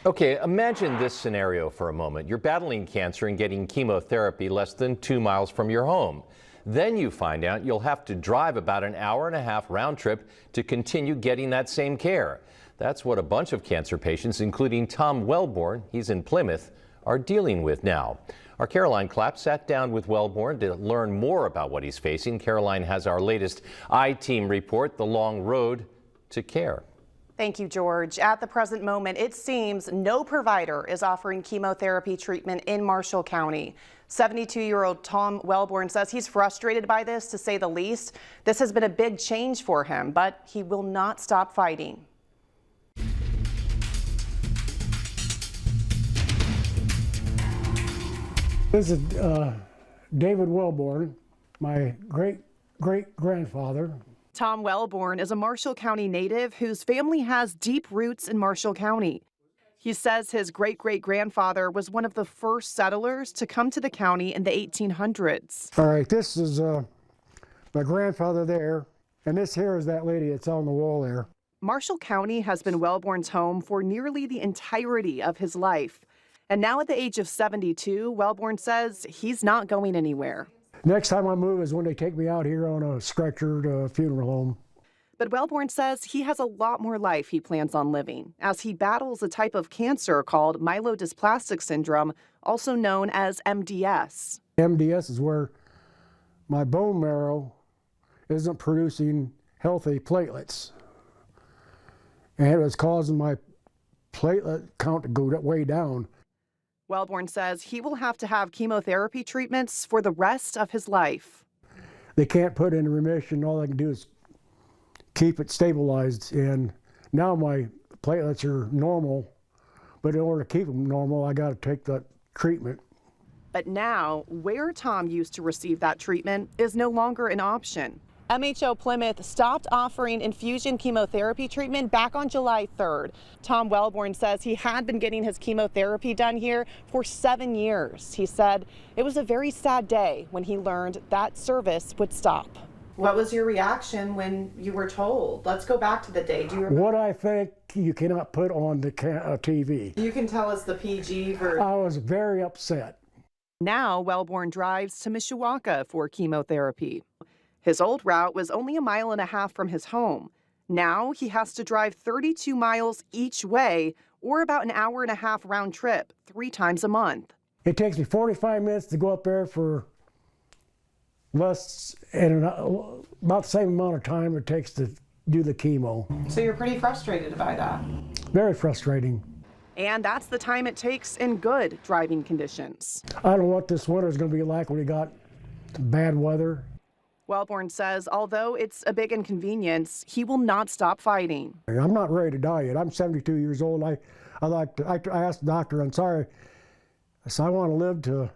Okay, imagine this scenario for a moment. You're battling cancer and getting chemotherapy less than 2 miles from your home. Then you find out you'll have to drive about an hour-and-a-half round trip to continue getting that same care. That's what a bunch of cancer patients, including Tom Wellborn, he's in Plymouth, are dealing with now. Our Caroline Clapp sat down with Wellborn to learn more about what he's facing. Caroline has our latest I-Team report, The Long Road to Care. Thank you, George. At the present moment, it seems no provider is offering chemotherapy treatment in Marshall County. 72-year-old Tom Wellborn says he's frustrated by this, to say the least. This has been a big change for him, but he will not stop fighting. This is David Wellborn, my great-great-grandfather. Tom Wellborn is a Marshall County native whose family has deep roots in Marshall County. He says his great-great-grandfather was one of the first settlers to come to the county in the 1800s. All right, this is my grandfather there, and this here is that lady that's on the wall there. Marshall County has been Wellborn's home for nearly the entirety of his life. And now at the age of 72, Wellborn says he's not going anywhere. Next time I move is when they take me out here on a stretcher to a funeral home. But Wellborn says he has a lot more life he plans on living as he battles a type of cancer called myelodysplastic syndrome, also known as MDS. MDS is where my bone marrow isn't producing healthy platelets. And it was causing my platelet count to go way down. Wellborn says he will have to have chemotherapy treatments for the rest of his life. They can't put it in remission. All they can do is keep it stabilized. And now my platelets are normal, but in order to keep them normal, I got to take that treatment. But now, where Tom used to receive that treatment is no longer an option. MHO Plymouth stopped offering infusion chemotherapy treatment back on July 3rd. Tom Wellborn says he had been getting his chemotherapy done here for 7 years. He said it was a very sad day when he learned that service would stop. What was your reaction when you were told? Let's go back to the day. Do you remember? What I think you cannot put on the TV. You can tell us the PG version. I was very upset. Now Wellborn drives to Mishawaka for chemotherapy. His old route was only 1.5 miles from his home. Now he has to drive 32 miles each way, or about an hour-and-a-half round trip, 3 times a month. It takes me 45 minutes to go up there for less and about the same amount of time it takes to do the chemo. So you're pretty frustrated by that? Very frustrating. And that's the time it takes in good driving conditions. I don't know what this winter is going to be like when we got bad weather. Wellborn says although it's a big inconvenience, he will not stop fighting. I'm not ready to die yet. I'm 72 years old. I asked the doctor, I'm sorry, I said, I want to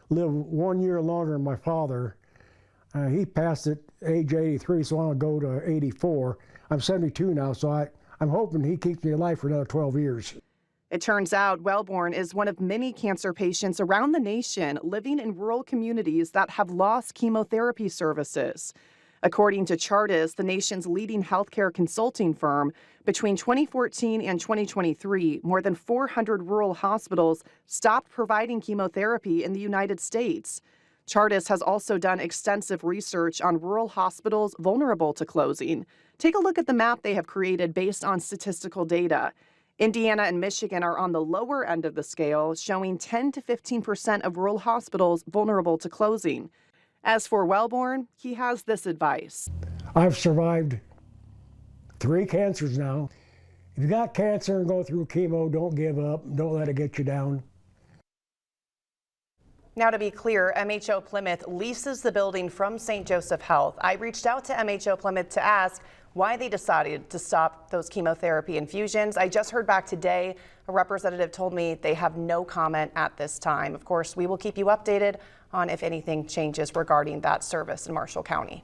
live 1 year longer than my father. He passed at age 83, so I want to go to 84. I'm 72 now, so I'm hoping he keeps me alive for another 12 years. It turns out Wellborn is one of many cancer patients around the nation living in rural communities that have lost chemotherapy services. According to Chartis, the nation's leading healthcare consulting firm, between 2014 and 2023, more than 400 rural hospitals stopped providing chemotherapy in the United States. Chartis has also done extensive research on rural hospitals vulnerable to closing. Take a look at the map they have created based on statistical data. Indiana and Michigan are on the lower end of the scale, showing 10 to 15% of rural hospitals vulnerable to closing. As for Wellborn, he has this advice. I've survived 3 cancers now. If you got cancer and go through chemo, don't give up. Don't let it get you down. Now, to be clear, MHO Plymouth leases the building from St. Joseph Health. I reached out to MHO Plymouth to ask why they decided to stop those chemotherapy infusions. I just heard back today. A representative told me they have no comment at this time. Of course, we will keep you updated on if anything changes regarding that service in Marshall County.